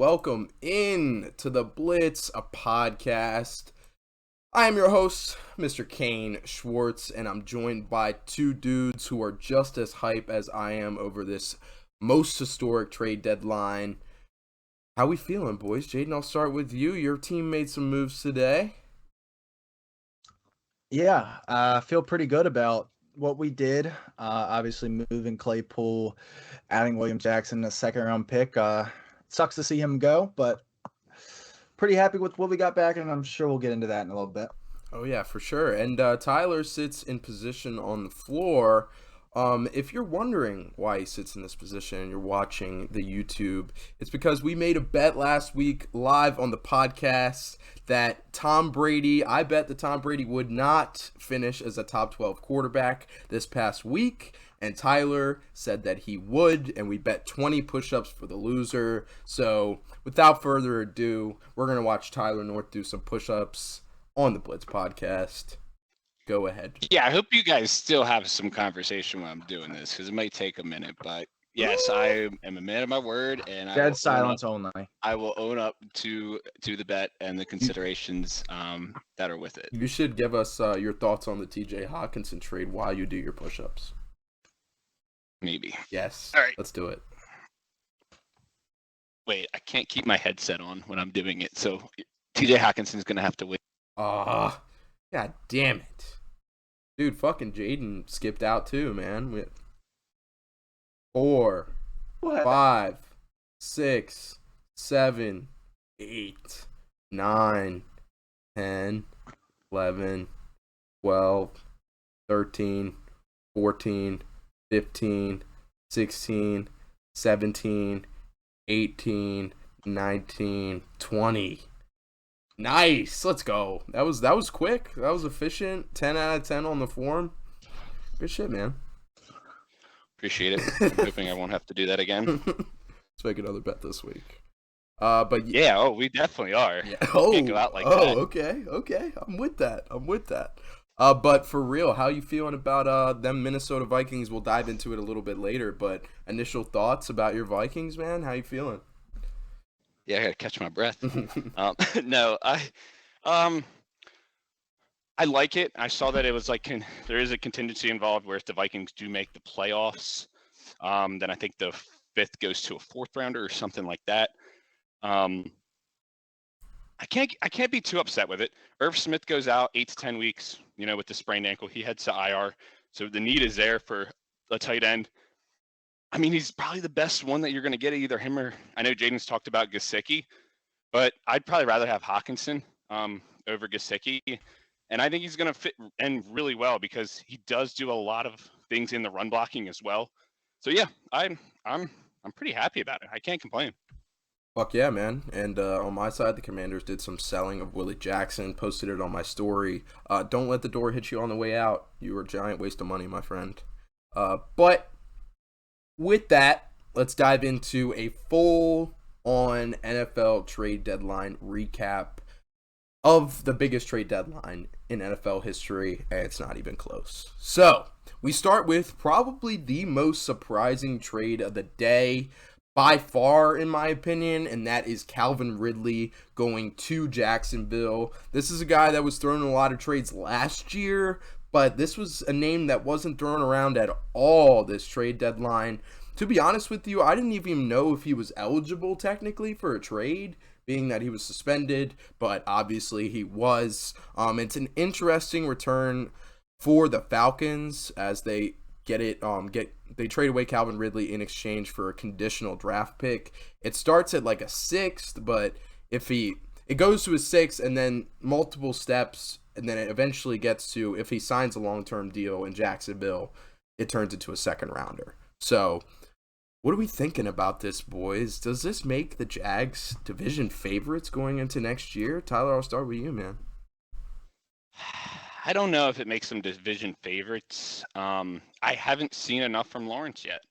welcome in to the Blitz, a podcast. I am your host, Mr. Kane Schwartz, and I'm joined by two dudes who are just as hype as I am over this most historic trade deadline. How we feeling, boys? Jaden, I'll start with you. Your team made some moves today. Yeah, I feel pretty good about what we did. Obviously, moving Claypool, adding William Jackson, a second-round pick. Sucks to see him go, but pretty happy with what we got back, and I'm sure we'll get into that in a little bit. Oh, yeah, for sure. And Tyler sits in position on the floor. If you're wondering why he sits in this position and you're watching the YouTube, it's because we made a bet last week live on the podcast that I bet that Tom Brady would not finish as a top 12 quarterback this past week. And Tyler said that he would, and we bet 20 push-ups for the loser. So without further ado, we're going to watch Tyler North do some push-ups on the Blitz podcast. Go ahead. Yeah, I hope you guys still have some conversation when I'm doing this because it might take a minute. But yes, I am a man of my word, and Dead silence only. I will own up to the bet and the considerations that are with it. You should give us your thoughts on the TJ Hawkinson trade while you do your push-ups. Maybe. Yes. All right. Let's do it. Wait, I can't keep my headset on when I'm doing it, so TJ Hawkinson's going to have to wait. God damn it. Dude, fucking Jaden skipped out too, man. 4, 5, 6, 7, 8, 9, 10, 11, 12, 13, 14, 15, 16, 17, 18, 19, 20. Nice. Let's go. That was quick. That was efficient. 10 out of 10 on the form. Good shit, man. Appreciate it. I'm hoping I won't have to do that again. Let's make another bet this week. But yeah, we definitely are. Yeah. Can't go out like that. Okay. I'm with that. But for real, how you feeling about them Minnesota Vikings? We'll dive into it a little bit later, but initial thoughts about your Vikings, man? How you feeling? Yeah, I gotta catch my breath. No, I like it. I saw that it was like there is a contingency involved where if the Vikings do make the playoffs, then I think the fifth goes to a fourth rounder or something like that. I can't be too upset with it. Irv Smith goes out 8 to 10 weeks, with the sprained ankle. He heads to IR, so the need is there for a tight end. I mean, he's probably the best one that you're going to get, either him or I know Jaden's talked about Gesicki, but I'd probably rather have Hawkinson over Gesicki. And I think he's going to fit in really well because he does do a lot of things in the run blocking as well. So yeah, I'm pretty happy about it. I can't complain. Fuck yeah, man. And on my side, the Commanders did some selling of Willie Jackson, posted it on my story. Don't let the door hit you on the way out. You were a giant waste of money, my friend. But with that, let's dive into a full-on NFL trade deadline recap of the biggest trade deadline in NFL history, and it's not even close. So, we start with probably the most surprising trade of the day, by far, in my opinion, and that is Calvin Ridley going to Jacksonville. This is a guy that was thrown in a lot of trades last year, but this was a name that wasn't thrown around at all this trade deadline. To be honest with you, I didn't even know if he was eligible technically for a trade, being that he was suspended, but obviously he was. It's an interesting return for the Falcons as they they trade away Calvin Ridley in exchange for a conditional draft pick. It starts at like a 6th, but it goes to a 6th and then multiple steps, and then it eventually gets to, if he signs a long-term deal in Jacksonville, it turns into a second rounder. So what are we thinking about this, boys? Does this make the Jags division favorites going into next year? Tyler, I'll start with you, man. I don't know if it makes them division favorites. I haven't seen enough from Lawrence yet.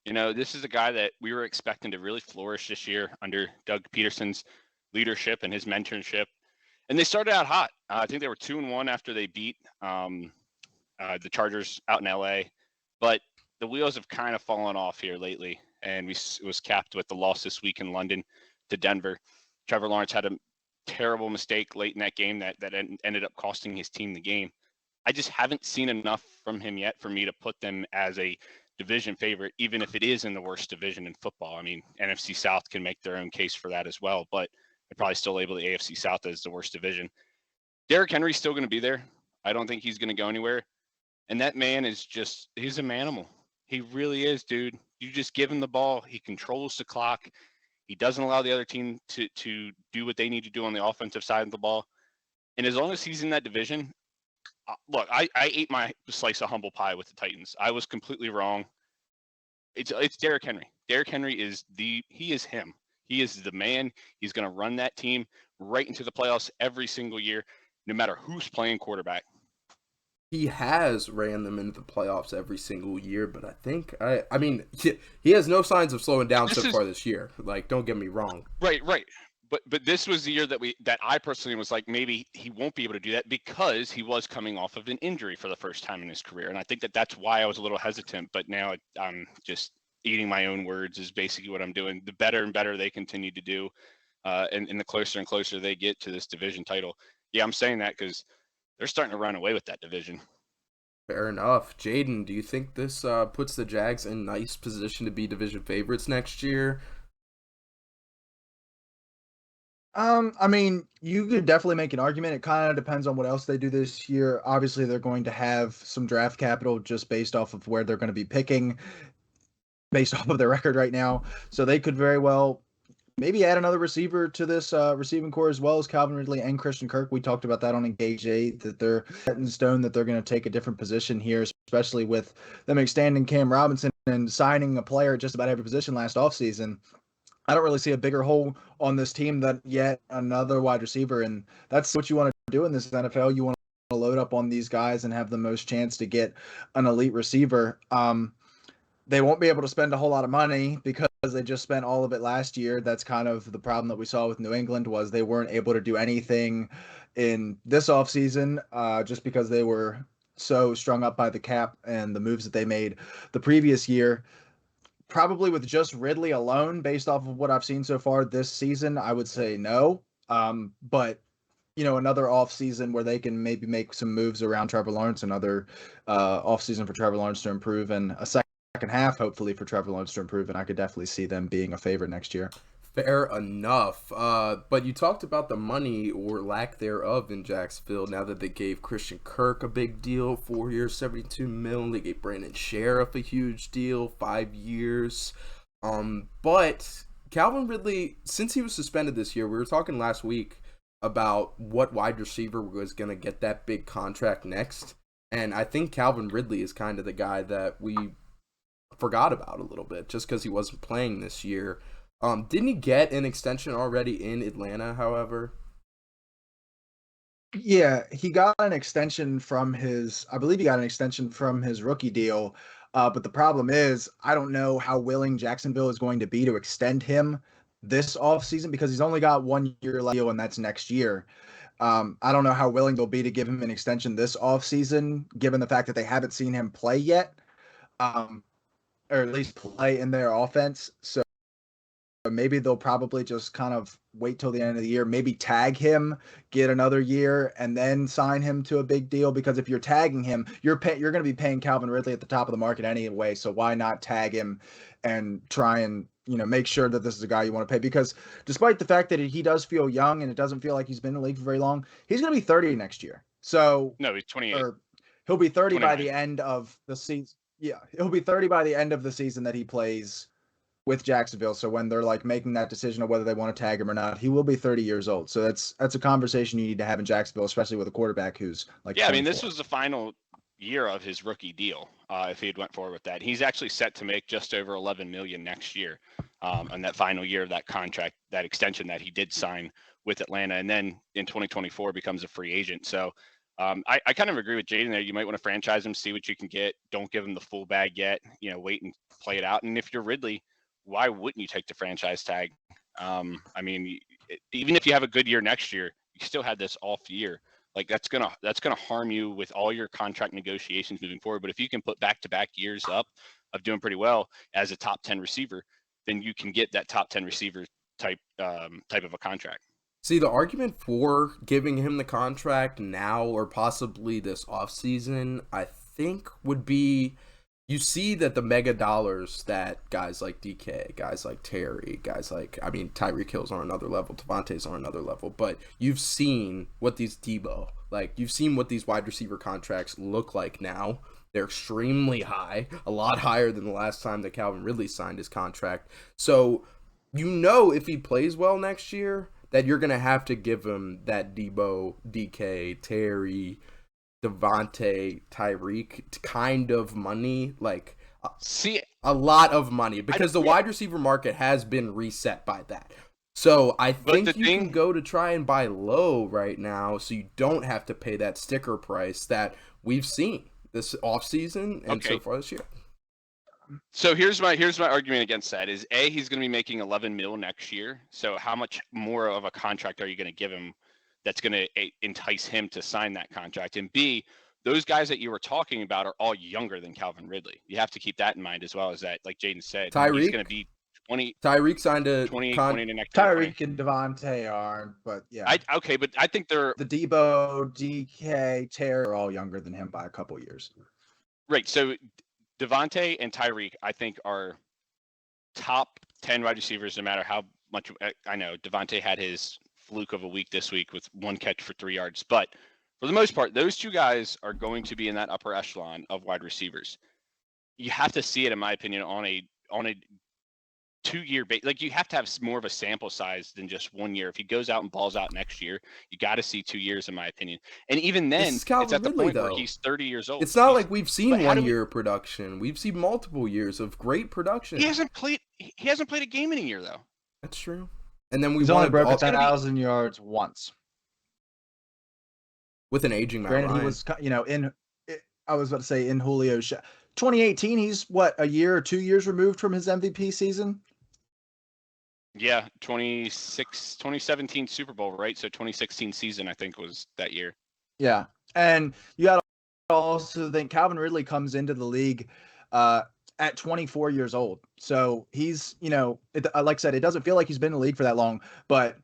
This is a guy that we were expecting to really flourish this year under Doug Peterson's leadership and his mentorship. And they started out hot. I think they were 2-1 after they beat the Chargers out in LA. But the wheels have kind of fallen off here lately. And it was capped with the loss this week in London to Denver. Trevor Lawrence had a terrible mistake late in that game that ended up costing his team the game. I just haven't seen enough from him yet for me to put them as a division favorite, even if it is in the worst division in football. I mean, NFC South can make their own case for that as well, but I'd probably still label the AFC South as the worst division. Derrick Henry's still going to be there. I don't think he's going to go anywhere. And that man is just, he's a manimal. He really is, dude. You just give him the ball. He controls the clock. He doesn't allow the other team to do what they need to do on the offensive side of the ball. And as long as he's in that division, look, I ate my slice of humble pie with the Titans. I was completely wrong. It's Derrick Henry. Derrick Henry is he is him. He is the man. He's going to run that team right into the playoffs every single year, no matter who's playing quarterback. He has ran them into the playoffs every single year, but I think I mean he has no signs of slowing down so far this year. Like, don't get me wrong. Right. But this was the year that I personally was like, maybe he won't be able to do that because he was coming off of an injury for the first time in his career, and I think that's why I was a little hesitant. But now I'm just eating my own words is basically what I'm doing. The better and better they continue to do, and the closer and closer they get to this division title. Yeah, I'm saying that because they're starting to run away with that division. Fair enough. Jaden, do you think this puts the Jags in nice position to be division favorites next year? I mean, you could definitely make an argument. It kind of depends on what else they do this year. Obviously, they're going to have some draft capital just based off of where they're going to be picking, based off of their record right now. So they could very well maybe add another receiver to this receiving core as well as Calvin Ridley and Christian Kirk. We talked about that on Engage 8, that they're set in stone, that they're going to take a different position here, especially with them extending Cam Robinson and signing a player at just about every position last offseason. I don't really see a bigger hole on this team than yet another wide receiver, and that's what you want to do in this NFL. You want to load up on these guys and have the most chance to get an elite receiver. They won't be able to spend a whole lot of money because they just spent all of it last year. That's kind of the problem that we saw with New England, was they weren't able to do anything in this offseason just because they were so strung up by the cap and the moves that they made the previous year. Probably with just Ridley alone, based off of what I've seen so far this season, I would say no. But another offseason where they can maybe make some moves around Trevor Lawrence, another offseason for Trevor Lawrence to improve, and a second half, hopefully, for Trevor Lawrence to improve, and I could definitely see them being a favorite next year. Fair enough. But you talked about the money or lack thereof in Jacksonville now that they gave Christian Kirk a big deal, 4 years, $72 million. They gave Brandon Sheriff a huge deal, 5 years. But Calvin Ridley, since he was suspended this year, we were talking last week about what wide receiver was going to get that big contract next. And I think Calvin Ridley is kind of the guy that we forgot about a little bit just because he wasn't playing this year. Didn't he get an extension already in Atlanta, however? Yeah, he got an extension from I believe he got an extension from his rookie deal. But the problem is, I don't know how willing Jacksonville is going to be to extend him this offseason because he's only got 1 year left deal, and that's next year. I don't know how willing they'll be to give him an extension this offseason, given the fact that they haven't seen him play yet, or at least play in their offense. So maybe they'll probably just kind of wait till the end of the year, maybe tag him, get another year, and then sign him to a big deal. Because if you're tagging him, you're going to be paying Calvin Ridley at the top of the market anyway. So why not tag him and try and make sure that this is a guy you want to pay? Because despite the fact that he does feel young and it doesn't feel like he's been in the league for very long, he's going to be 30 next year. So no, he's 28. He'll be 30 29. by the end of the season. Yeah, he'll be 30 by the end of the season that he plays with Jacksonville. So when they're making that decision of whether they want to tag him or not, he will be 30 years old. So that's a conversation you need to have in Jacksonville, especially with a quarterback who's 24. I mean, this was the final year of his rookie deal. If he had went forward with that, he's actually set to make just over $11 million next year, on that final year of that contract, that extension that he did sign with Atlanta, and then in 2024 becomes a free agent. So I kind of agree with Jaden there. You might want to franchise him, see what you can get. Don't give him the full bag yet. Wait and play it out. And if you're Ridley, why wouldn't you take the franchise tag? I mean, even if you have a good year next year, you still had this off year. That's gonna harm you with all your contract negotiations moving forward. But if you can put back-to-back years up of doing pretty well as a top 10 receiver, then you can get that top 10 receiver type of a contract. See, the argument for giving him the contract now or possibly this offseason, I think, would be you see that the mega dollars that guys like DK, guys like Terry, guys like, I mean, Tyreek Hill's on another level, Devontae's on another level, but you've seen what these Debo, like, you've seen what these wide receiver contracts look like now. They're extremely high, a lot higher than the last time that Calvin Ridley signed his contract. So, you know, if he plays well next year, that you're going to have to give him that Debo, DK, Terry, Devontae, Tyreek kind of money, like a lot of money, because the wide receiver market has been reset by that. So I think you can go to try and buy low right now so you don't have to pay that sticker price that we've seen this offseason and so far this year. So here's my argument against that is he's going to be making 11 mil next year. So how much more of a contract are you going to give him that's going to entice him to sign that contract? And B, those guys that you were talking about are all younger than Calvin Ridley. You have to keep that in mind as well as that, like Jaden said, he's going to be 20. Tyreek signed a 20 next Tyreek and Devontae aren't, but yeah. But I think they're the Debo, DK, Terry are all younger than him by a couple years. Right. So Devontae and Tyreek, I think, are top 10 wide receivers, no matter how much. I know Devontae had his fluke of a week this week with 1 catch for 3 yards. But for the most part, those 2 guys are going to be in that upper echelon of wide receivers. You have to see it, in my opinion, on a 2-year base. Like, you have to have more of a sample size than just 1 year. If he goes out and balls out next year, you got to see 2 years, in my opinion. And even then, it's at the point where he's 30 years old. It's not like we've seen 1 year of production. We've seen multiple years of great production. He hasn't played a game in a year, though. That's true. And then he's only broke 1,000 yards once with an aging Matt Granted, Ryan. He was, I was about to say in Julio's 2018. He's what, a year or 2 years removed from his MVP season. Yeah, 2017 Super Bowl, right? So 2016 season, I think, was that year. Yeah, and you got to also think Calvin Ridley comes into the league at 24 years old. So he's, like I said, it doesn't feel like he's been in the league for that long, but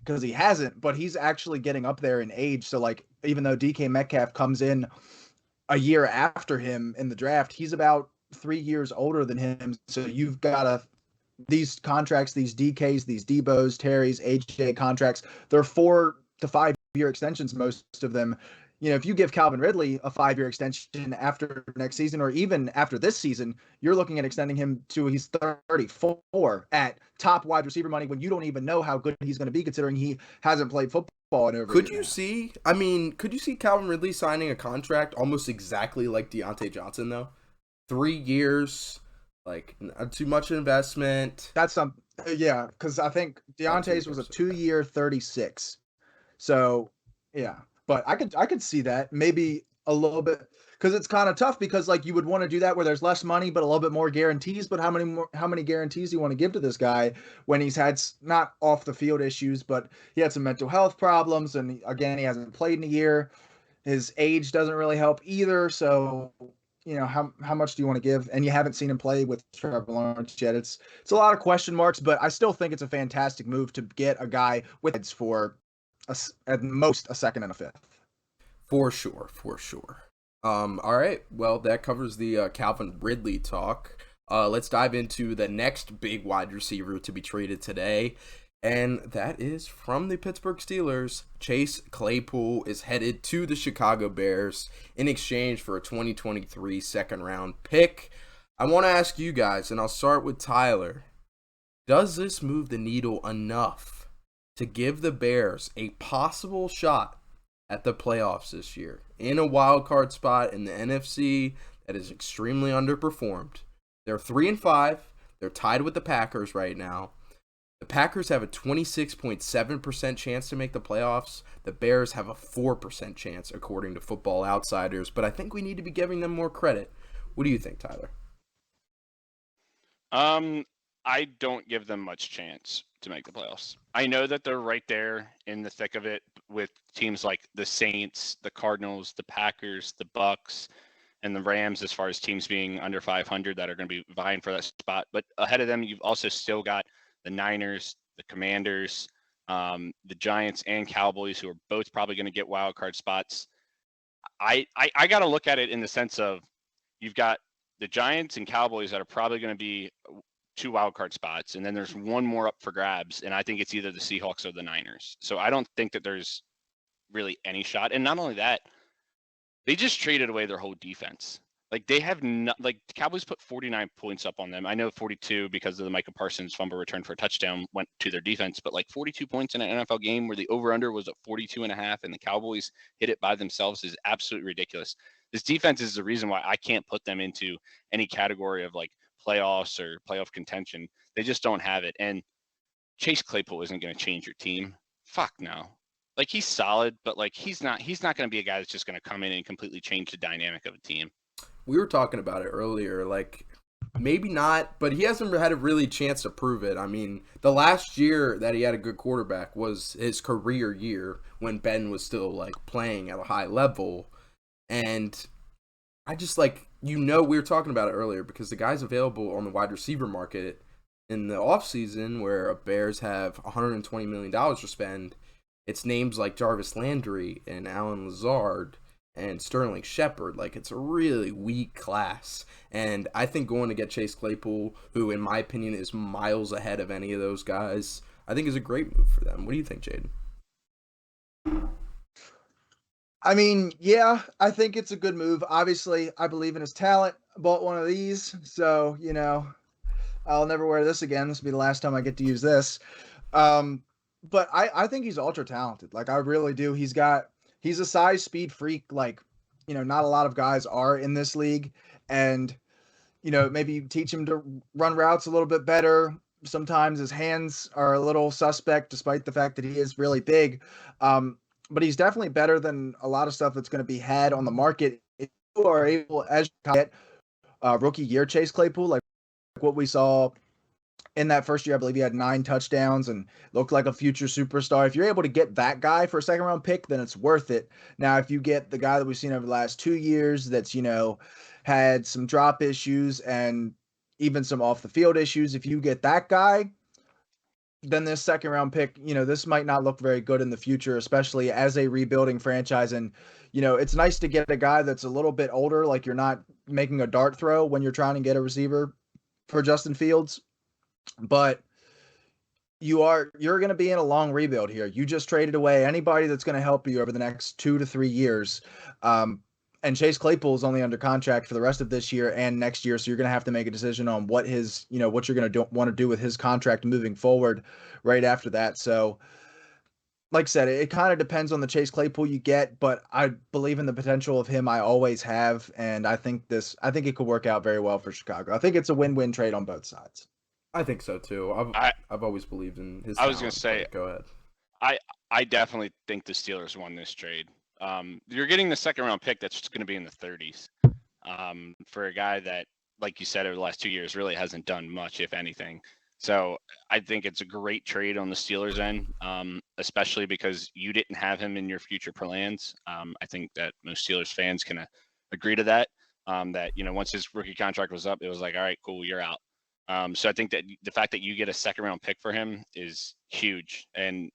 because he hasn't, but he's actually getting up there in age. So, like, even though DK Metcalf comes in a year after him in the draft, he's about 3 years older than him. So you've got these contracts, these DKs, these Debos, Terrys, AJ contracts, they're 4 to 5 year extensions, most of them. If you give Calvin Ridley a 5-year extension after next season, or even after this season, you're looking at extending him to he's 34 at top wide receiver money when you don't even know how good he's going to be, considering he hasn't played football in over Could you see Calvin Ridley signing a contract almost exactly like Deontay Johnson, though? 3 years, like, not too much investment. That's yeah, because I think Deontay's was a 2-year 36. So, yeah. But I could see that maybe a little bit, because it's kind of tough, because like you would want to do that where there's less money but a little bit more guarantees. But how many guarantees do you want to give to this guy when he's had not off the field issues, but he had some mental health problems, and again, he hasn't played in a year. His age doesn't really help either. So how much do you want to give? And you haven't seen him play with Trevor Lawrence yet. It's a lot of question marks, but I still think it's a fantastic move to get a guy with heads for at most a second and a fifth. For sure. All right. Well, that covers the Calvin Ridley talk. Let's dive into the next big wide receiver to be traded today. And that is from the Pittsburgh Steelers. Chase Claypool is headed to the Chicago Bears in exchange for a 2023 second-round pick. I want to ask you guys, and I'll start with Tyler. Does this move the needle enough to give the Bears a possible shot at the playoffs this year in a wild card spot in the NFC that is extremely underperformed? They're 3-5. They're tied with the Packers right now. The Packers have a 26.7% chance to make the playoffs. The Bears have a 4% chance, according to Football Outsiders. But I think we need to be giving them more credit. What do you think, Tyler? I don't give them much chance to make the playoffs. I know that they're right there in the thick of it with teams like the Saints, the Cardinals, the Packers, the Bucks, and the Rams, as far as teams being under 500 that are going to be vying for that spot. But ahead of them, you've also still got the Niners, the Commanders, the Giants, and Cowboys, who are both probably going to get wild card spots. I got to look at it in the sense of you've got the Giants and Cowboys that are probably going to be 2 wild card spots, and then there's one more up for grabs, and I think it's either the Seahawks or the Niners. So I don't think that there's really any shot. And not only that, they just traded away their whole defense. Like they have the Cowboys put 49 points up on them. I know 42 because of the Micah Parsons fumble return for a touchdown went to their defense, but like 42 points in an NFL game where the over-under was at 42.5 and the Cowboys hit it by themselves is absolutely ridiculous. This defense is the reason why I can't put them into any category of like playoffs or playoff contention. They just don't have it. And Chase Claypool isn't going to change your team. Fuck no. Like he's solid, but like he's not going to be a guy that's just going to come in and completely change the dynamic of a team. We were talking about it earlier, like maybe not, but he hasn't had a really chance to prove it. I mean, the last year that he had a good quarterback was his career year when Ben was still like playing at a high level. And I just like, we were talking about it earlier because the guy's available on the wide receiver market in the offseason where Bears have $120 million to spend. It's names like Jarvis Landry and Alan Lazard and Sterling Shepard. Like, it's a really weak class. And I think going to get Chase Claypool, who in my opinion is miles ahead of any of those guys, I think is a great move for them. What do you think, Jaden? I mean, yeah, I think it's a good move. Obviously, I believe in his talent. Bought one of these, so, I'll never wear this again. This will be the last time I get to use this. But I think he's ultra talented. Like, I really do. He's a size speed freak. Like, not a lot of guys are in this league. And, maybe teach him to run routes a little bit better. Sometimes his hands are a little suspect, despite the fact that he is really big. But he's definitely better than a lot of stuff that's going to be had on the market. If you are able, as you get rookie year Chase Claypool, like what we saw in that first year, I believe he had 9 touchdowns and looked like a future superstar. If you're able to get that guy for a second round pick, then it's worth it. Now, if you get the guy that we've seen over the last 2 years that's, had some drop issues and even some off the field issues, if you get that guy, then this second round pick, this might not look very good in the future, especially as a rebuilding franchise. And, it's nice to get a guy that's a little bit older, like you're not making a dart throw when you're trying to get a receiver for Justin Fields. But you're going to be in a long rebuild here. You just traded away anybody that's going to help you over the next 2 to 3 years. And Chase Claypool is only under contract for the rest of this year and next year. So you're going to have to make a decision on what what you're going to want to do with his contract moving forward right after that. So like I said, it kind of depends on the Chase Claypool you get, but I believe in the potential of him. I always have. And I think it could work out very well for Chicago. I think it's a win-win trade on both sides. I think so too. I've always believed in his. I was going to say, go ahead. I definitely think the Steelers won this trade. You're getting the second round pick that's going to be in the 30s for a guy that, like you said, over the last 2 years really hasn't done much, if anything. So I think it's a great trade on the Steelers end, especially because you didn't have him in your future plans. I think that most Steelers fans can agree to that. That once his rookie contract was up, it was like, all right, cool, you're out. So I think that the fact that you get a second round pick for him is huge. And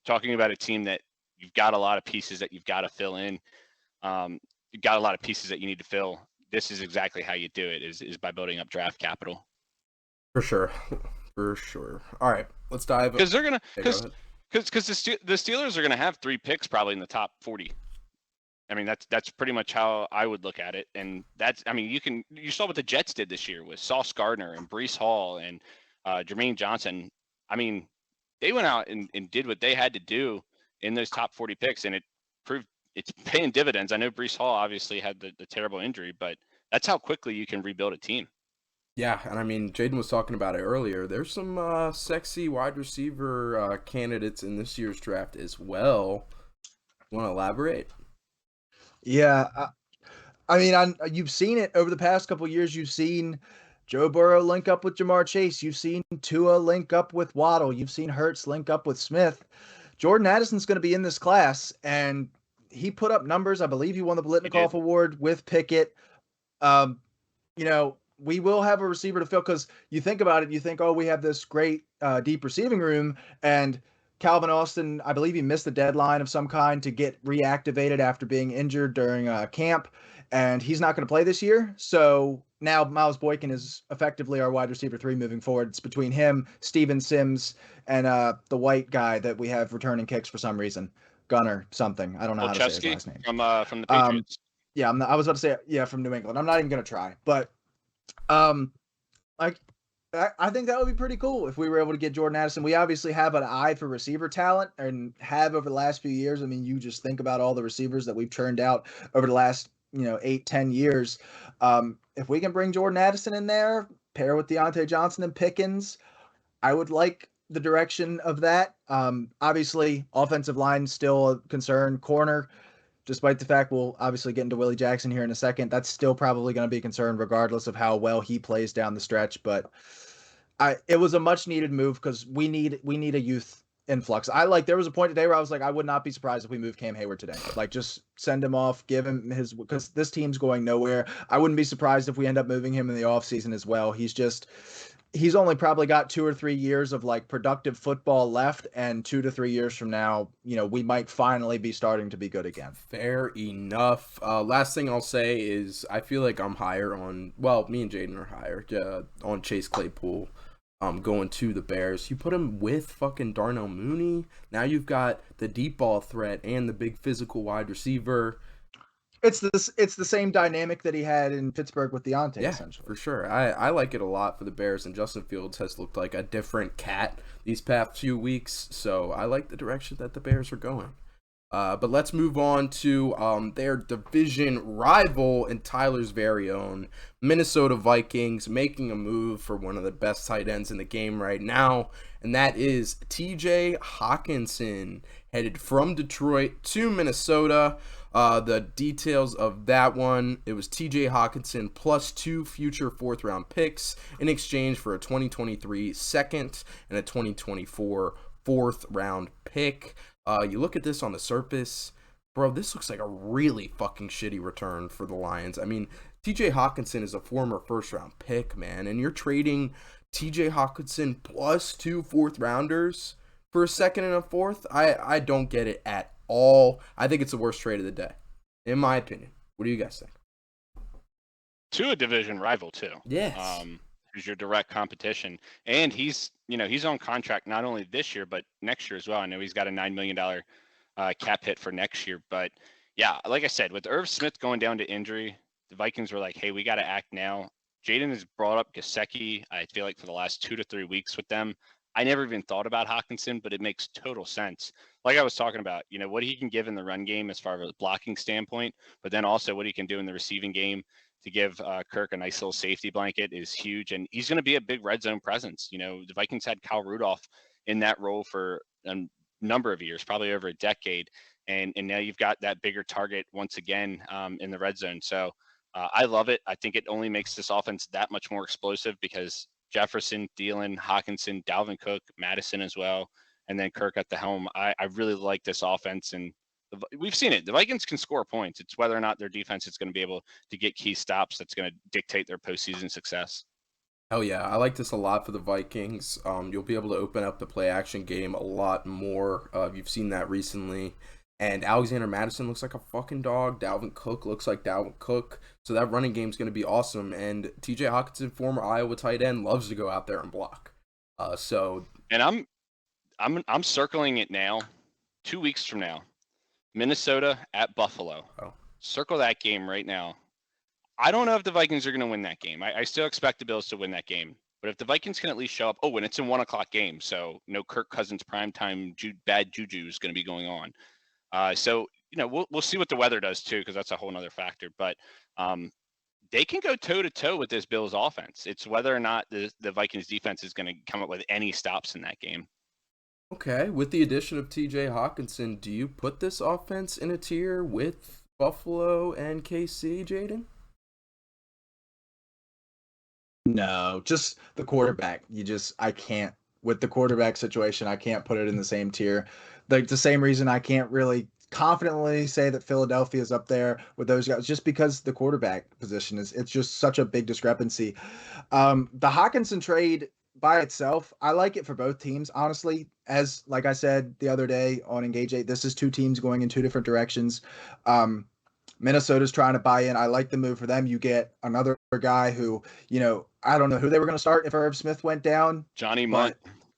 talking about a team that you've got a lot of pieces that you've got to fill in. You've got a lot of pieces that you need to fill. This is exactly how you do it, is by building up draft capital. For sure. All right, let's dive. Because they're gonna, because the Steelers are gonna have 3 picks probably in the top 40. I mean, that's pretty much how I would look at it. And you saw what the Jets did this year with Sauce Gardner and Breece Hall and Jermaine Johnson. I mean, they went out and did what they had to do in those top 40 picks, and it proved it's paying dividends. I know Breece Hall obviously had the terrible injury, but that's how quickly you can rebuild a team. Yeah, and I mean, Jaden was talking about it earlier. There's some sexy wide receiver candidates in this year's draft as well. Want to elaborate? Yeah, you've seen it over the past couple of years. You've seen Joe Burrow link up with Jamar Chase. You've seen Tua link up with Waddle. You've seen Hurts link up with Smith. Jordan Addison's going to be in this class, and he put up numbers. I believe he won the Blitnikoff Award with Pickett. we will have a receiver to fill, because you think about it, you think, oh, we have this great deep receiving room, and Calvin Austin, I believe he missed the deadline of some kind to get reactivated after being injured during camp, and he's not going to play this year. So now Miles Boykin is effectively our wide receiver 3 moving forward. It's between him, Steven Sims, and the white guy that we have returning kicks for some reason. Gunner something. I don't know how to say his last name. From the Patriots. Yeah, I was about to say, from New England. I'm not even going to try. But like, I think that would be pretty cool if we were able to get Jordan Addison. We obviously have an eye for receiver talent and have over the last few years. I mean, you just think about all the receivers that we've churned out over the last, 8-10 years. If we can bring Jordan Addison in there, pair with Deontay Johnson and Pickens, I would like the direction of that. Obviously, offensive line still a concern. Corner, despite the fact we'll obviously get into Willie Jackson here in a second, that's still probably going to be a concern regardless of how well he plays down the stretch. But it was a much needed move because we need a youth influx. There was a point today where I was like, I would not be surprised if we move Cam Hayward today. Like, just send him off, give him because this team's going nowhere. I wouldn't be surprised if we end up moving him in the offseason as well. He's only probably got 2 or 3 years of like productive football left, and 2 to 3 years from now, we might finally be starting to be good again. Fair enough. Last thing I'll say is I feel like I'm higher on, me and Jaden are higher on Chase Claypool going to the Bears. You put him with fucking Darnell Mooney. Now you've got the deep ball threat and the big physical wide receiver. It's the same dynamic that he had in Pittsburgh with Deontay, essentially. For sure. I like it a lot for the Bears, and Justin Fields has looked like a different cat these past few weeks, so I like the direction that the Bears are going. But let's move on to their division rival and Tyler's very own Minnesota Vikings, making a move for one of the best tight ends in the game right now, and that is TJ Hawkinson, headed from Detroit to Minnesota. The details of that one, it was TJ Hawkinson plus 2 future 4th-round picks in exchange for a 2023 second and a 2024 4th-round pick. You look at this on the surface, bro, this looks like a really fucking shitty return for the Lions. I mean, TJ Hawkinson is a former 1st-round pick, man, and you're trading TJ Hawkinson plus 2 4th-rounders for a 2nd and a 4th? I don't get it at all. I think it's the worst trade of the day, in my opinion. What do you guys think? To a division rival, too. Yes. Who's your direct competition. And he's on contract not only this year, but next year as well. I know he's got a $9 million cap hit for next year. But, yeah, like I said, with Irv Smith going down to injury, the Vikings were like, hey, we got to act now. Jaden has brought up Gesicki, I feel like, for the last 2 to 3 weeks with them. I never even thought about Hawkinson, but it makes total sense. Like I was talking about, what he can give in the run game as far as a blocking standpoint, but then also what he can do in the receiving game to give Kirk a nice little safety blanket is huge. And he's going to be a big red zone presence. The Vikings had Kyle Rudolph in that role for a number of years, probably over a decade. And now you've got that bigger target once again in the red zone. So I love it. I think it only makes this offense that much more explosive because Jefferson, Thielen, Hawkinson, Dalvin Cook, Madison as well, and then Kirk at the helm. I really like this offense, and we've seen it. The Vikings can score points. It's whether or not their defense is going to be able to get key stops that's going to dictate their postseason success. Hell yeah, I like this a lot for the Vikings. You'll be able to open up the play-action game a lot more. You've seen that recently. And Alexander Madison looks like a fucking dog. Dalvin Cook looks like Dalvin Cook. So that running game is going to be awesome. And TJ Hawkinson, former Iowa tight end, loves to go out there and block. And I'm circling it now. 2 weeks from now, Minnesota at Buffalo. Oh. Circle that game right now. I don't know if the Vikings are going to win that game. I still expect the Bills to win that game. But if the Vikings can at least show up, and it's a 1:00 game, so no Kirk Cousins primetime bad juju is going to be going on. We'll see what the weather does too, because that's a whole other factor. But they can go toe to toe with this Bills offense. It's whether or not the Vikings defense is going to come up with any stops in that game. Okay, with the addition of TJ Hawkinson, do you put this offense in a tier with Buffalo and KC, Jaden? No, just the quarterback. I can't, with the quarterback situation, I can't put it in the same tier. Like the same reason I can't really confidently say that Philadelphia is up there with those guys just because the quarterback position it's just such a big discrepancy. The Hawkinson trade by itself, I like it for both teams, honestly. As like I said the other day on Engage 8, this is two teams going in two different directions. Minnesota's trying to buy in. I like the move for them. You get another guy who, I don't know who they were going to start if Irv Smith went down. Johnny Munt.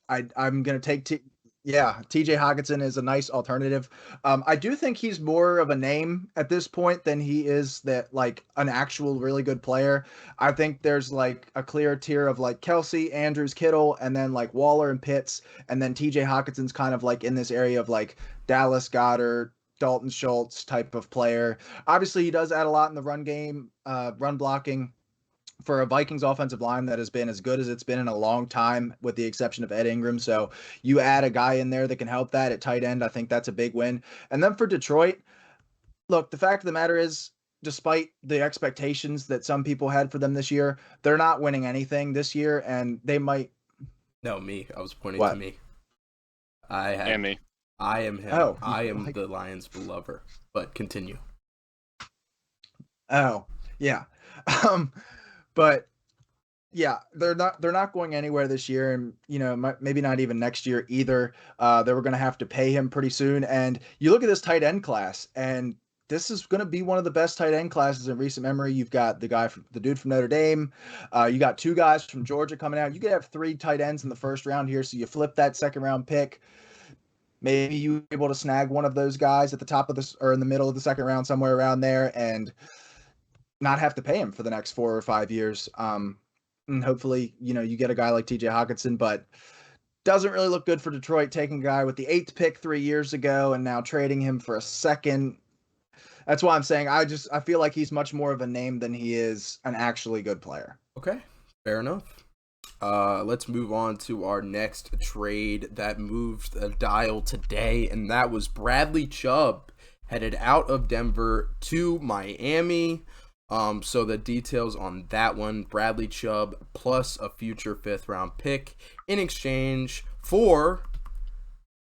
I'm going to take TJ Hawkinson is a nice alternative. I do think he's more of a name at this point than he is that like an actual really good player. I think there's like a clear tier of like Kelsey, Andrews, Kittle, and then like Waller and Pitts, and then TJ Hawkinson's kind of like in this area of like Dallas Goedert, Dalton Schultz type of player. Obviously, he does add a lot in the run game, run blocking for a Vikings offensive line that has been as good as it's been in a long time, with the exception of Ed Ingram. So you add a guy in there that can help that at tight end. I think that's a big win. And then for Detroit, look, the fact of the matter is, despite the expectations that some people had for them this year, they're not winning anything this year, and they might. No, me. I was pointing What? to me. And me. I am him. Oh, I am the Lions' lover. But continue. Oh, yeah. But yeah, they're not going anywhere this year, and maybe not even next year either. They were going to have to pay him pretty soon, and you look at this tight end class, and this is going to be one of the best tight end classes in recent memory. You've got the dude from Notre Dame, you got two guys from Georgia coming out. You could have three tight ends in the first round here, so you flip that second round pick. Maybe you're able to snag one of those guys at the top of this or in the middle of the second round, somewhere around there, and not have to pay him for the next 4 or 5 years. And hopefully, you get a guy like TJ Hawkinson, but doesn't really look good for Detroit, taking a guy with the 8th pick 3 years ago and now trading him for a second. That's why I'm saying I feel like he's much more of a name than he is an actually good player. Okay, fair enough. Let's move on to our next trade that moved the dial today, and that was Bradley Chubb headed out of Denver to Miami. So the details on that one: Bradley Chubb plus a future 5th round pick in exchange for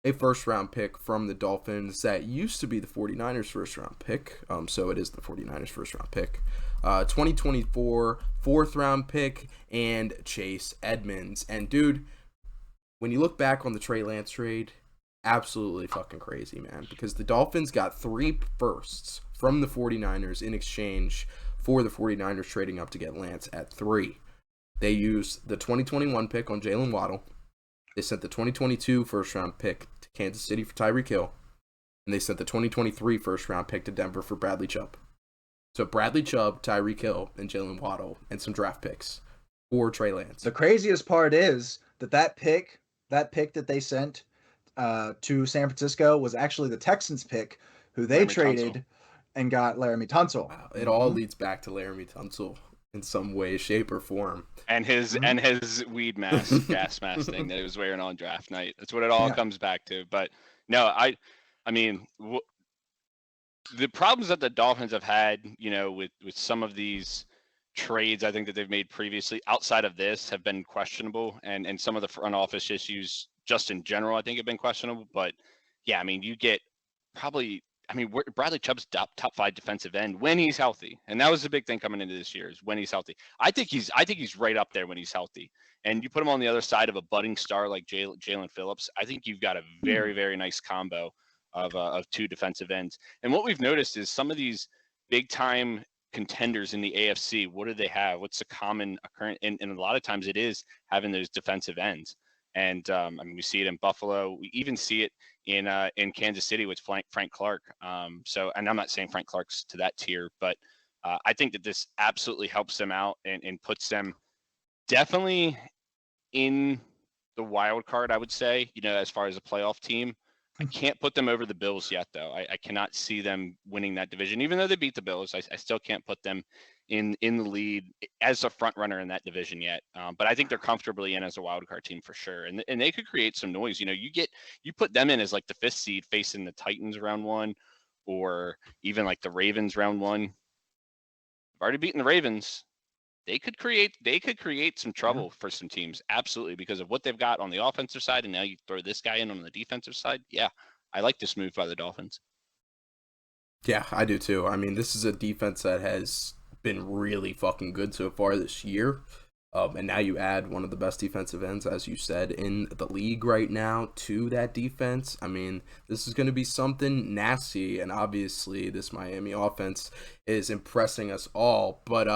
a 1st round pick from the Dolphins that used to be the 49ers 1st round pick. So it is the 49ers 1st round pick. 2024 4th round pick and Chase Edmonds. And dude, when you look back on the Trey Lance trade, absolutely fucking crazy, man, because the Dolphins got 3 firsts from the 49ers in exchange for the 49ers trading up to get Lance at 3. They used the 2021 pick on Jalen Waddle. They sent the 2022 1st round pick to Kansas City for Tyreek Hill. And they sent the 2023 1st round pick to Denver for Bradley Chubb. So Bradley Chubb, Tyreek Hill, and Jalen Waddle, and some draft picks for Trey Lance. The craziest part is that pick that they sent to San Francisco was actually the Texans pick, who they traded and got Laramie Tunsil. Wow. It all leads back to Laramie Tunsil in some way, shape, or form. And his weed mask, gas mask thing that he was wearing on draft night. That's what it all comes back to. But no, I mean, the problems that the Dolphins have had, with some of these trades, I think that they've made previously outside of this have been questionable, and some of the front office issues just in general, I think, have been questionable. But yeah, I mean, you get probably. I mean, Bradley Chubb's top 5 defensive end when he's healthy, and that was the big thing coming into this year is when he's healthy. I think he's right up there when he's healthy. And you put him on the other side of a budding star like Jalen Phillips. I think you've got a very, very nice combo of 2 defensive ends. And what we've noticed is some of these big time contenders in the AFC. What do they have? What's the common occurrence? And a lot of times it is having those defensive ends. And I mean, we see it in Buffalo. We even see it in Kansas City with Frank Clark. So, and I'm not saying Frank Clark's to that tier, but I think that this absolutely helps them out and puts them definitely in the wild card, I would say, as far as a playoff team. I can't put them over the Bills yet, though. I cannot see them winning that division. Even though they beat the Bills, I still can't put them in the lead as a front runner in that division yet. But I think they're comfortably in as a wild card team for sure. And they could create some noise. You put them in as like the 5th seed facing the Titans round 1, or even like the Ravens round 1. I've already beaten the Ravens. They could create some trouble for some teams, absolutely, because of what they've got on the offensive side, and now you throw this guy in on the defensive side. Yeah, I like this move by the Dolphins. Yeah, I do too. I mean, this is a defense that has been really fucking good so far this year. And now you add one of the best defensive ends, as you said, in the league right now to that defense. I mean, this is going to be something nasty. And obviously, this Miami offense is impressing us all. But,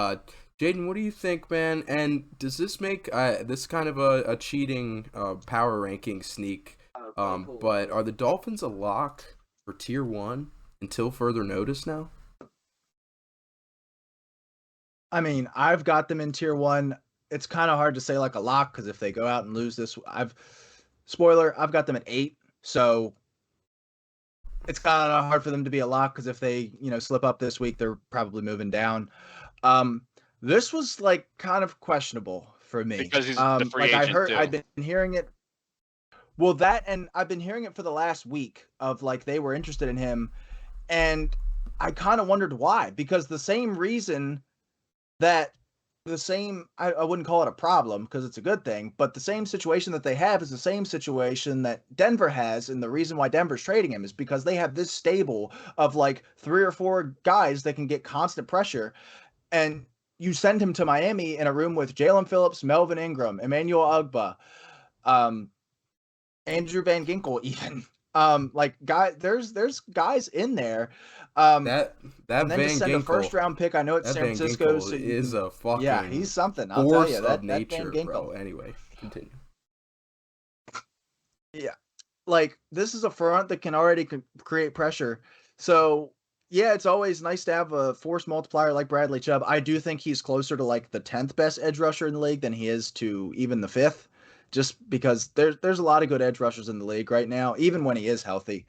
Jaden, what do you think, man? And does this make this kind of a cheating power ranking sneak? But are the Dolphins a lock for tier one until further notice now? I mean, I've got them in tier one. It's kind of hard to say like a lock because if they go out and lose this, I've got them at 8. So it's kind of hard for them to be a lock because if they, slip up this week, they're probably moving down. Um, this was like kind of questionable for me. Because he's the free Like agent too. I've been hearing it. Well, that and I've been hearing it for the last week of like they were interested in him, and I kind of wondered why because the same reason that I wouldn't call it a problem because it's a good thing, but the same situation that they have is the same situation that Denver has. And the reason why Denver's trading him is because they have this stable of like 3 or 4 guys that can get constant pressure. And you send him to Miami in a room with Jalen Phillips, Melvin Ingram, Emmanuel Ugba, um, Andrew Van Ginkel, even. There's guys in there. That And then to Van send a Ginkel, first round pick, I know it's that San Van Francisco, Ginkel is a yeah, fucking he's something. I'll tell force you of that Van nature, bro. Ginkel. Anyway, continue. Yeah, like this is a front that can already create pressure. So yeah, it's always nice to have a force multiplier like Bradley Chubb. I do think he's closer to like the 10th best edge rusher in the league than he is to even the 5th, just because there's a lot of good edge rushers in the league right now, even when he is healthy.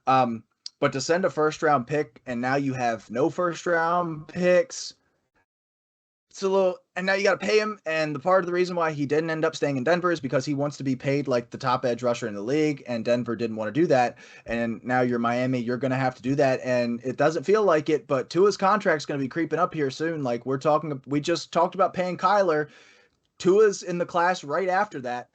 Um, but to send a first round pick and now you have no first round picks, it's a little, and now you got to pay him. And the part of the reason why he didn't end up staying in Denver is because he wants to be paid like the top edge rusher in the league, and Denver didn't want to do that. And now you're Miami, you're going to have to do that. And it doesn't feel like it, but Tua's contract's going to be creeping up here soon. Like we just talked about paying Kyler. Tua's in the class right after that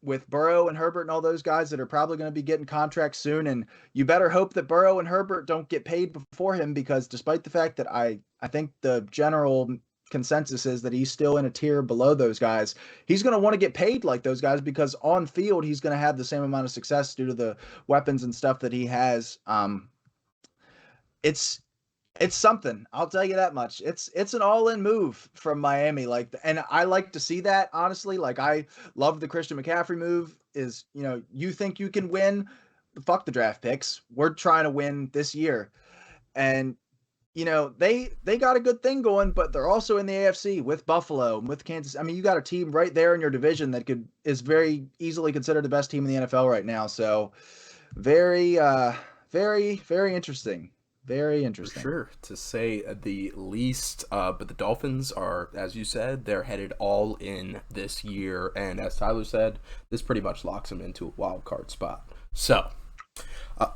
with Burrow and Herbert and all those guys that are probably going to be getting contracts soon. And you better hope that Burrow and Herbert don't get paid before him, because despite the fact that I think the general consensus is that he's still in a tier below those guys, he's going to want to get paid like those guys because on field he's going to have the same amount of success due to the weapons and stuff that he has. It's it's something. I'll tell you that much. It's an all-in move from Miami. Like, and I like to see that, honestly. Like, I love the Christian McCaffrey move. Is, you think you can win? Fuck the draft picks. We're trying to win this year. And they got a good thing going, but they're also in the AFC with Buffalo and with Kansas. I mean, you got a team right there in your division that is very easily considered the best team in the NFL right now. So very very, very interesting. Very For interesting. sure, to say the least. But the Dolphins are, as you said, they're headed all in this year, and as Tyler said, this pretty much locks them into a wild card spot. So, uh,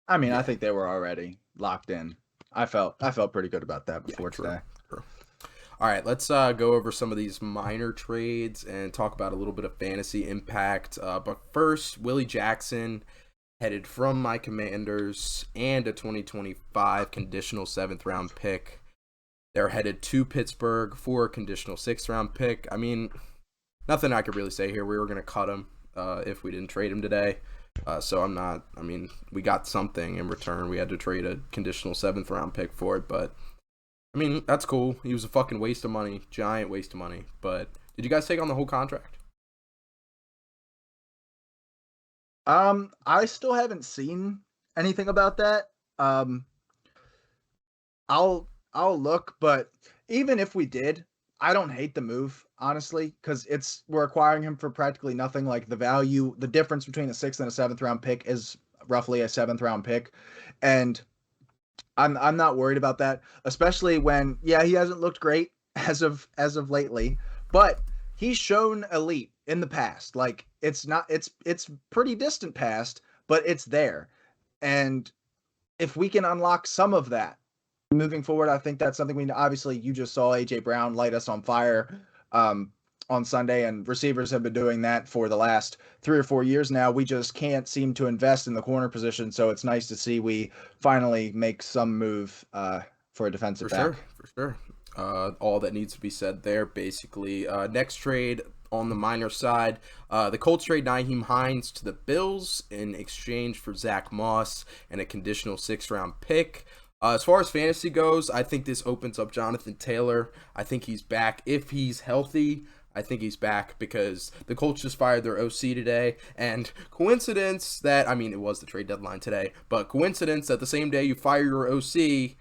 I mean, I yeah, think they were already locked in. I felt pretty good about that yeah, before true, today. true. All right, let's go over some of these minor trades and talk about a little bit of fantasy impact. But first, Willie Jackson headed from my Commanders and a 2025 conditional 7th round pick. They're headed to Pittsburgh for a conditional 6th round pick. I mean, nothing I could really say here. We were going to cut him if we didn't trade him today. So I'm not, I mean, we got something in return. We had to trade a conditional 7th round pick for it, but I mean, that's cool. He was a fucking waste of money, giant waste of money. But did you guys take on the whole contract? I still haven't seen anything about that. Um, I'll look, but even if we did, I don't hate the move, honestly, because we're acquiring him for practically nothing. Like the difference between a 6th and a 7th round pick is roughly a 7th round pick, and I'm not worried about that, especially when he hasn't looked great as of lately, but he's shown elite in the past. Like it's pretty distant past, but it's there. And if we can unlock some of that moving forward, I think that's something obviously you just saw AJ Brown light us on fire. Um, on Sunday, and receivers have been doing that for the last 3 or 4 years now. We just can't seem to invest in the corner position, so it's nice to see we finally make some move for a defensive back. For sure. All that needs to be said there, basically. Next trade on the minor side, the Colts trade Nyheim Hines to the Bills in exchange for Zach Moss and a conditional 6th-round pick. As far as fantasy goes, I think this opens up Jonathan Taylor. I think he's back. If he's healthy, I think he's back because the Colts just fired their OC today. And coincidence that, I mean, it was the trade deadline today, but coincidence that the same day you fire your OC,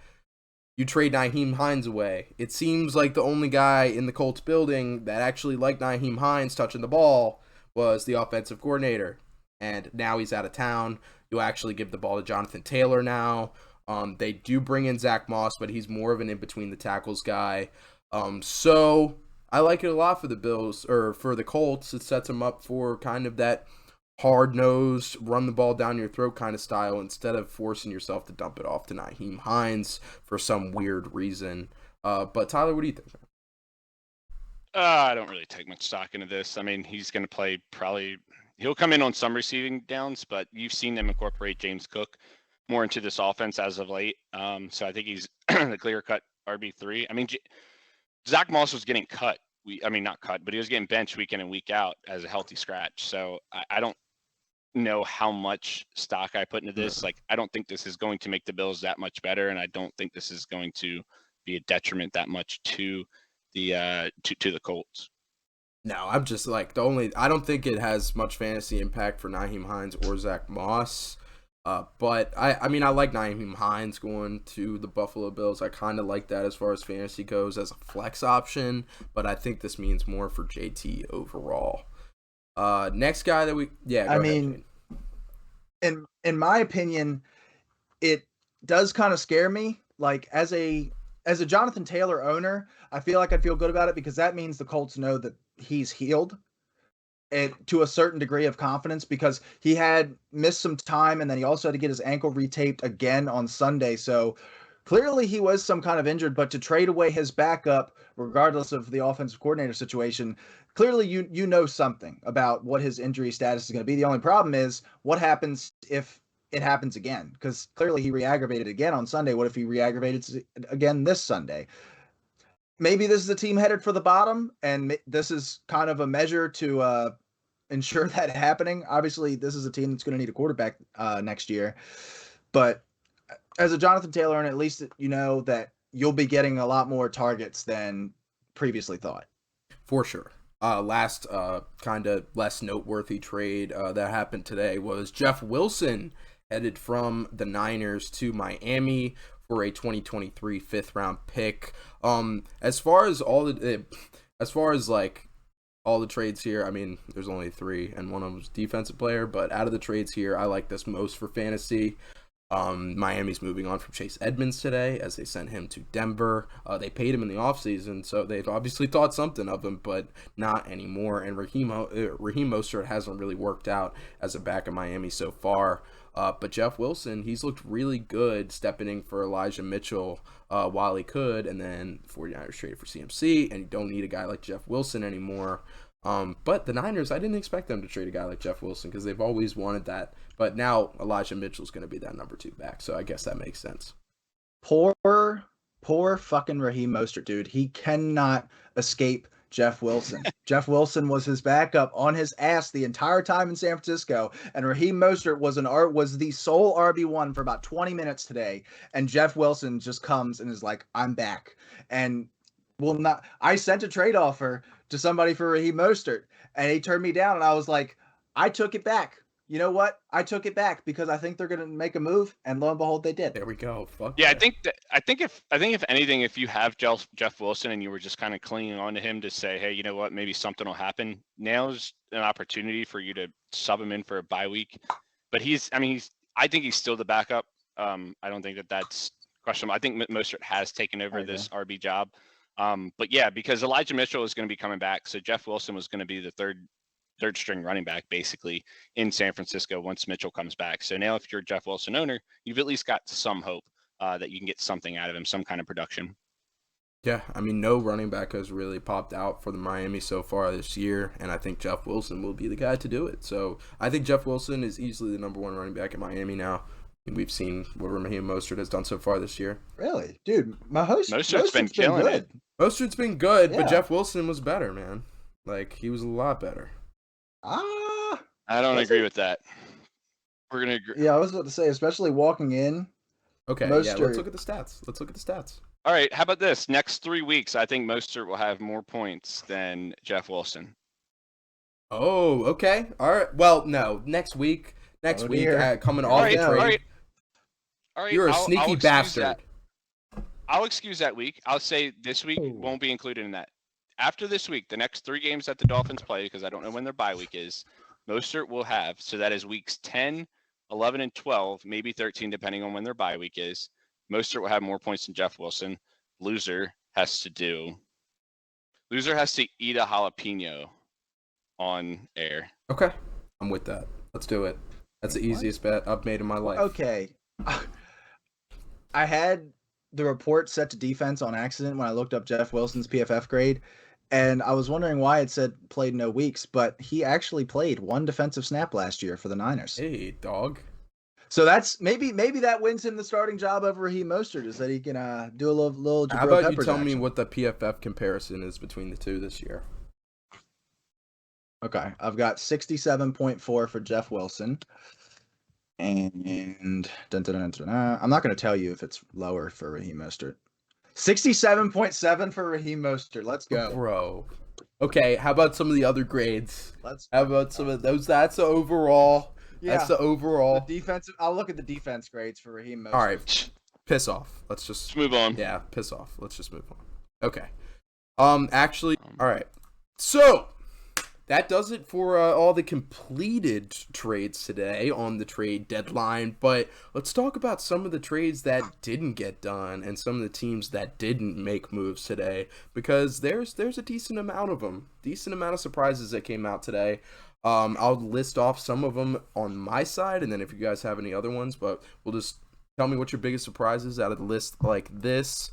you trade Nyheim Hines away. It seems like the only guy in the Colts building that actually liked Nyheim Hines touching the ball was the offensive coordinator. And now he's out of town. You'll actually give the ball to Jonathan Taylor now. They do bring in Zach Moss, but he's more of an in-between the tackles guy. So I like it a lot for the Bills, or for the Colts. It sets them up for kind of that hard-nosed, run the ball down your throat kind of style instead of forcing yourself to dump it off to Nyheim Hines for some weird reason. But Tyler, what do you think? I don't really take much stock into this. I mean, he's going to play he'll come in on some receiving downs, but you've seen them incorporate James Cook more into this offense as of late. So I think he's the clear-cut RB3. I mean, Zach Moss was getting cut. Not cut, but he was getting benched week in and week out as a healthy scratch. So I don't know how much stock I put into this. Like, I don't think this is going to make the Bills that much better, and I don't think this is going to be a detriment that much to the Colts. No, I'm just like I don't think it has much fantasy impact for Nyheim Hines or Zach Moss. But I like Nyheim Hines going to the Buffalo Bills. I kind of like that as far as fantasy goes as a flex option, but I think this means more for JT overall. Next guy that in my opinion, it does kind of scare me. Like as a Jonathan Taylor owner, I feel like I'd feel good about it because that means the Colts know that he's healed. To a certain degree of confidence because he had missed some time and then he also had to get his ankle retaped again on Sunday. So clearly he was some kind of injured, but to trade away his backup, regardless of the offensive coordinator situation, clearly you know something about what his injury status is going to be. The only problem is what happens if it happens again? Because clearly he re-aggravated again on Sunday. What if he re-aggravated again this Sunday? Maybe this is a team headed for the bottom, and this is kind of a measure to ensure that happening. Obviously, this is a team that's going to need a quarterback next year. But as a Jonathan Taylor, and at least you know that you'll be getting a lot more targets than previously thought. For sure. Last kind of less noteworthy trade that happened today was Jeff Wilson headed from the Niners to Miami for a 2023 5th-round pick. As far as all the trades here, I mean, there's only 3, and one of them was defensive player. But out of the trades here, I like this most for fantasy. Miami's moving on from Chase Edmonds today as they sent him to Denver. They paid him in the offseason, so they've obviously thought something of him, but not anymore. And Raheem Mostert hasn't really worked out as a back in Miami so far. But Jeff Wilson, he's looked really good stepping in for Elijah Mitchell while he could, and then 49ers traded for CMC, and you don't need a guy like Jeff Wilson anymore. But the Niners, I didn't expect them to trade a guy like Jeff Wilson because they've always wanted that. But now Elijah Mitchell's going to be that number 2 back, so I guess that makes sense. Poor fucking Raheem Mostert, dude. He cannot escape Jeff Wilson. Jeff Wilson was his backup on his ass the entire time in San Francisco, and Raheem Mostert was the sole RB1 for about 20 minutes today, and Jeff Wilson just comes and is like, I'm back. And I sent a trade offer to somebody for Raheem Mostert, and he turned me down, and I was like, I took it back. You know what? I took it back because I think they're going to make a move, and lo and behold, they did. There we go. Fuck yeah, that. I think if anything, if you have Jeff Wilson and you were just kind of clinging on to him to say, hey, you know what, maybe something will happen. Now's an opportunity for you to sub him in for a bye week. But I think he's still the backup. I don't think that's questionable. I think Mostert has taken over this RB job. But yeah, because Elijah Mitchell is going to be coming back, so Jeff Wilson was going to be the third string running back basically in San Francisco once Mitchell comes back. So now if you're a Jeff Wilson owner, you've at least got some hope that you can get something out of him, some kind of production. Yeah, I mean, no running back has really popped out for the Miami so far this year, and I think Jeff Wilson will be the guy to do it. So I think Jeff Wilson is easily the number one running back in Miami now. We've seen what Raheem Mostert has done so far this year. Really, dude, Mostert's been Mostert's been killing it. good. Mostert's been good, but Yeah. Jeff Wilson was better, man. Like, he was a lot better. Ah, I don't Was agree he? with that. We're gonna agree. yeah, I was about to say, especially walking in. Okay, yeah, let's Mostert. look at the stats. Let's look at the stats. All right, how about this? Next 3 weeks, I think Mostert will have more points than Jeff Wilson. Oh, okay. All right. Well, no. Next week, coming All off right, the all trade. right, all right. You're a I'll sneaky excuse bastard. that. I'll excuse that week. I'll say this week Ooh. won't be included in that. After this week, the next 3 games that the Dolphins play, because I don't know when their bye week is, Mostert will have. So that is weeks 10, 11, and 12, maybe 13, depending on when their bye week is. Mostert will have more points than Jeff Wilson. Loser has to eat a jalapeno on air. Okay. I'm with that. Let's do it. That's the What? easiest bet I've made in my life. Okay. I had the report set to defense on accident when I looked up Jeff Wilson's PFF grade, and I was wondering why it said played no weeks, but he actually played 1 defensive snap last year for the Niners. Hey, dog. So that's maybe that wins him the starting job over Raheem Mostert, is that he can do a little Jabril How about you Peppers tell me action. what the PFF comparison is between the two this year? Okay, I've got 67.4 for Jeff Wilson. And I'm not going to tell you if it's lower for Raheem Mostert. 67.7 for Raheem Mostert. Let's go. Bro. Okay, how about some of the other grades? Let's How about some of those? That's the overall. Yeah. That's the overall. The defensive. I'll look at the defense grades for Raheem Mostert. All right, piss off. Let's just Let's move on. Yeah, piss off. Let's just move on. Okay. Actually, all right. So that does it for all the completed trades today on the trade deadline. But let's talk about some of the trades that didn't get done and some of the teams that didn't make moves today, because there's a decent amount of them, decent amount of surprises that came out today. I'll list off some of them on my side, and then if you guys have any other ones, but we'll just tell me what your biggest surprises out of the list like this.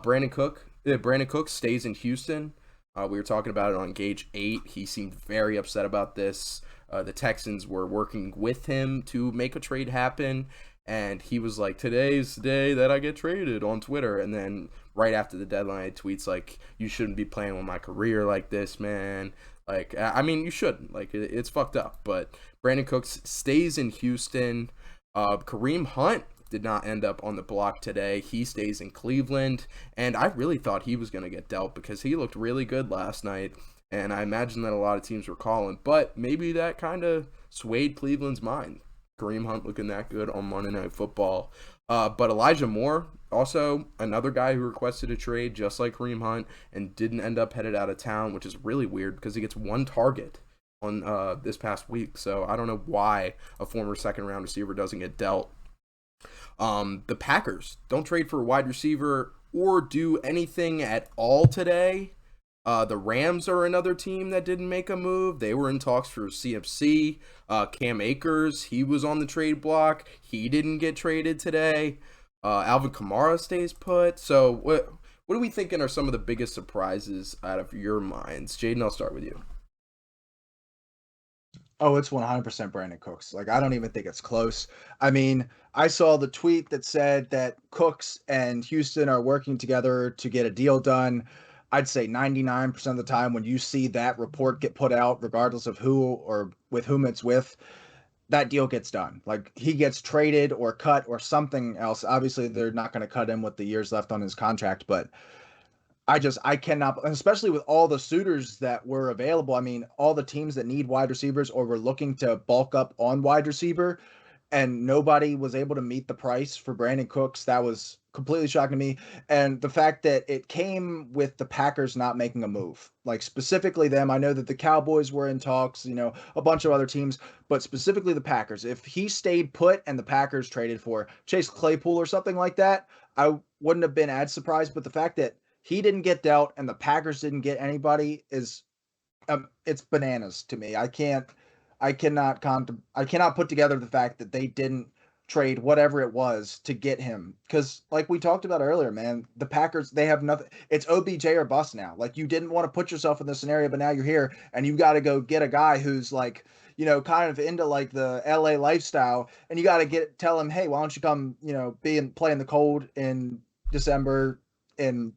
Brandon Cook stays in Houston. We were talking about it on Gauge 8. He seemed very upset about this. The Texans were working with him to make a trade happen, and he was like, today's the day that I get traded on Twitter. And then right after the deadline, he tweets like, you shouldn't be playing with my career like this, man. Like, I mean, you shouldn't. Like, it's fucked up. But Brandon Cooks stays in Houston. Kareem Hunt did not end up on the block today. He stays in Cleveland, and I really thought he was going to get dealt because he looked really good last night, and I imagine that a lot of teams were calling, but maybe that kind of swayed Cleveland's mind. Kareem Hunt looking that good on Monday Night Football. But Elijah Moore, also another guy who requested a trade just like Kareem Hunt and didn't end up headed out of town, which is really weird because he gets 1 target on this past week, so I don't know why a former second-round receiver doesn't get dealt. The Packers don't trade for a wide receiver or do anything at all today. The Rams are another team that didn't make a move. They were in talks for CMC. Cam Akers, he was on the trade block. He didn't get traded today. Alvin Kamara stays put. So what are we thinking are some of the biggest surprises out of your minds? Jaden, I'll start with you. Oh, it's 100% Brandon Cooks. Like, I don't even think it's close. I mean, I saw the tweet that said that Cooks and Houston are working together to get a deal done. I'd say 99% of the time when you see that report get put out, regardless of who or with whom it's with, that deal gets done. Like, he gets traded or cut or something else. Obviously, they're not going to cut him with the years left on his contract, but I cannot, especially with all the suitors that were available. I mean, all the teams that need wide receivers or were looking to bulk up on wide receiver, and nobody was able to meet the price for Brandon Cooks. That was completely shocking to me. And the fact that it came with the Packers not making a move, like specifically them. I know that the Cowboys were in talks, a bunch of other teams, but specifically the Packers. If he stayed put and the Packers traded for Chase Claypool or something like that, I wouldn't have been as surprised. But the fact that he didn't get dealt and the Packers didn't get anybody is it's bananas to me. I cannot put together the fact that they didn't trade, whatever it was, to get him. Because, like we talked about earlier, man, the Packers, they have nothing. It's OBJ or bust now. Like, you didn't want to put yourself in this scenario, but now you're here, and you got to go get a guy who's like, kind of into like the LA lifestyle, and you got to tell him, hey, why don't you come, play in the cold in December in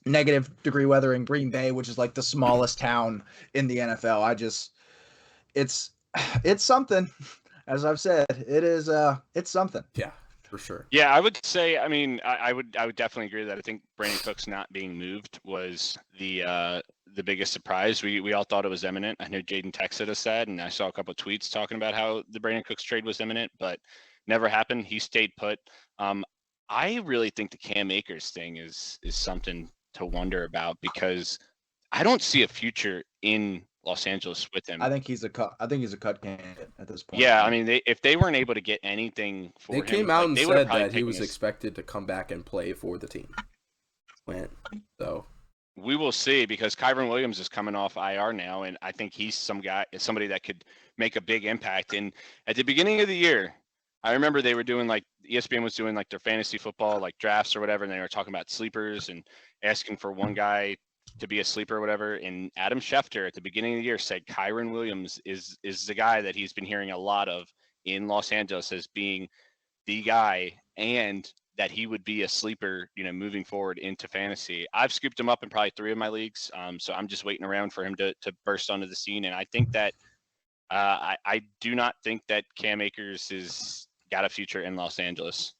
negative degree weather in Green Bay, which is like the smallest town in the NFL. It's something. As I've said, it's something. Yeah, for sure. Yeah, I would say. I mean, I would definitely agree that I think Brandon Cooks not being moved was the biggest surprise. We all thought it was imminent. I know Jaden texted us that, and I saw a couple of tweets talking about how the Brandon Cooks trade was imminent, but never happened. He stayed put. I really think the Cam Akers thing is something to wonder about, because I don't see a future in Los Angeles with him. I think he's a cut candidate at this point. Yeah, I mean, if they weren't able to get anything for him, they came out and they said that he was expected to come back and play for the team. So we will see, because Kyron Williams is coming off IR now, and I think he's somebody that could make a big impact. And at the beginning of the year, I remember they were doing ESPN was doing their fantasy football drafts or whatever, and they were talking about sleepers and asking for one guy to be a sleeper or whatever. And Adam Schefter at the beginning of the year said Kyron Williams is the guy that he's been hearing a lot of in Los Angeles as being the guy, and that he would be a sleeper, moving forward into fantasy. I've scooped him up in probably 3 of my leagues. So I'm just waiting around for him to burst onto the scene. And I think that I do not think that Cam Akers is got a future in Los Angeles.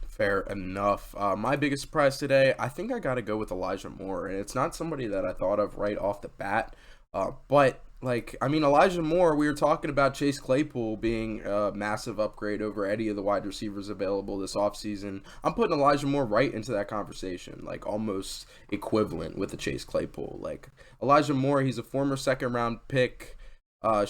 Fair enough. My biggest surprise today, I think I got to go with Elijah Moore, and it's not somebody that I thought of right off the bat. But Elijah Moore, we were talking about Chase Claypool being a massive upgrade over any of the wide receivers available this offseason. I'm putting Elijah Moore right into that conversation, almost equivalent with the Chase Claypool. Elijah Moore, he's a former second-round pick. He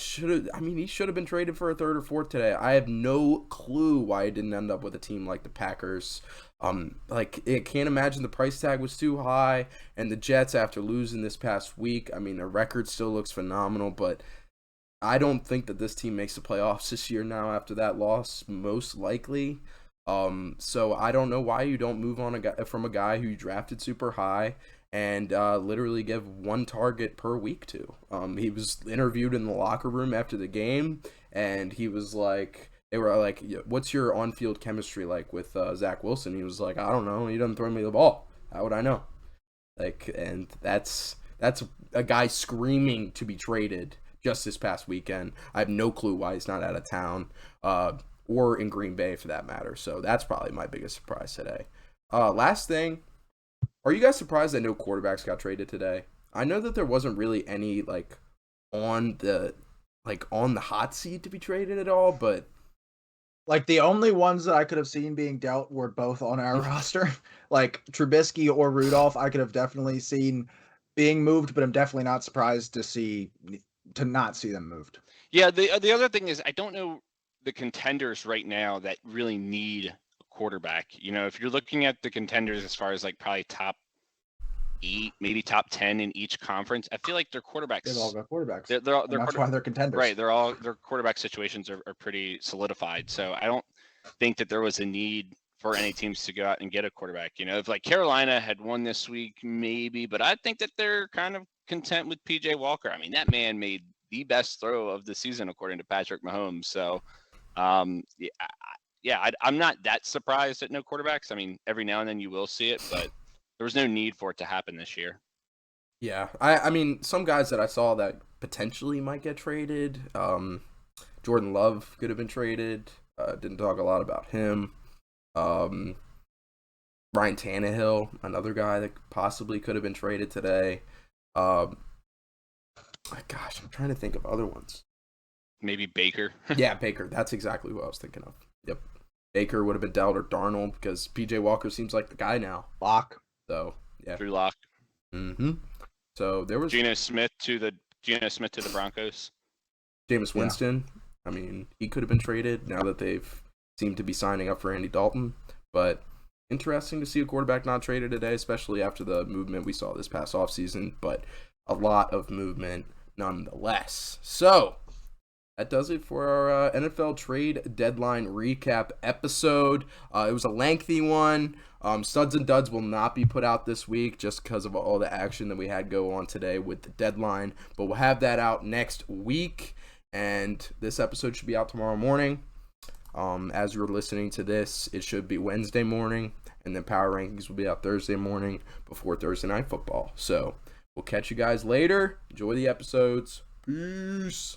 should have been traded for a third or fourth today. I have no clue why he didn't end up with a team like the Packers. I can't imagine the price tag was too high, and the Jets, after losing this past week, their record still looks phenomenal, but I don't think that this team makes the playoffs this year now after that loss, most likely. So I don't know why you don't move on from a guy who you drafted super high and literally give one target per week to. He was interviewed in the locker room after the game, and he was like, they were like, what's your on-field chemistry like with Zach Wilson? He was like, I don't know. He doesn't throw me the ball. How would I know? And that's a guy screaming to be traded just this past weekend. I have no clue why he's not out of town or in Green Bay for that matter. So that's probably my biggest surprise today. Last thing, are you guys surprised that no quarterbacks got traded today? I know that there wasn't really any on the hot seat to be traded at all, but the only ones that I could have seen being dealt were both on our roster. Trubisky or Rudolph, I could have definitely seen being moved, but I'm definitely not surprised to not see them moved. Yeah, the other thing is, I don't know the contenders right now that really need a quarterback. If you're looking at the contenders as far as probably top 8, maybe top 10 in each conference, I feel like their quarterbacks. They've all got quarterbacks. That's why they're contenders. Right. Their quarterback situations are pretty solidified. So I don't think that there was a need for any teams to go out and get a quarterback. If Carolina had won this week, maybe, but I think that they're kind of content with PJ Walker. That man made the best throw of the season according to Patrick Mahomes. So I'm not that surprised at no quarterbacks. Every now and then you will see it, but there was no need for it to happen this year. Yeah, some guys that I saw that potentially might get traded. Jordan Love could have been traded. Didn't talk a lot about him. Ryan Tannehill, another guy that possibly could have been traded today. I'm trying to think of other ones. Maybe Baker. Yeah, Baker. That's exactly what I was thinking of. Yep. Baker would have been dealt, or Darnold, because PJ Walker seems like the guy now. Lock. So, yeah. Drew Lock. Mm-hmm. So there was Geno Smith to the Broncos. Jameis Winston. Yeah. He could have been traded now that they've seemed to be signing up for Andy Dalton. But interesting to see a quarterback not traded today, especially after the movement we saw this past offseason. But a lot of movement nonetheless. So that does it for our NFL trade deadline recap episode. It was a lengthy one. Studs and Duds will not be put out this week just because of all the action that we had go on today with the deadline. But we'll have that out next week. And this episode should be out tomorrow morning. As you're listening to this, it should be Wednesday morning. And then Power Rankings will be out Thursday morning before Thursday Night Football. So we'll catch you guys later. Enjoy the episodes. Peace.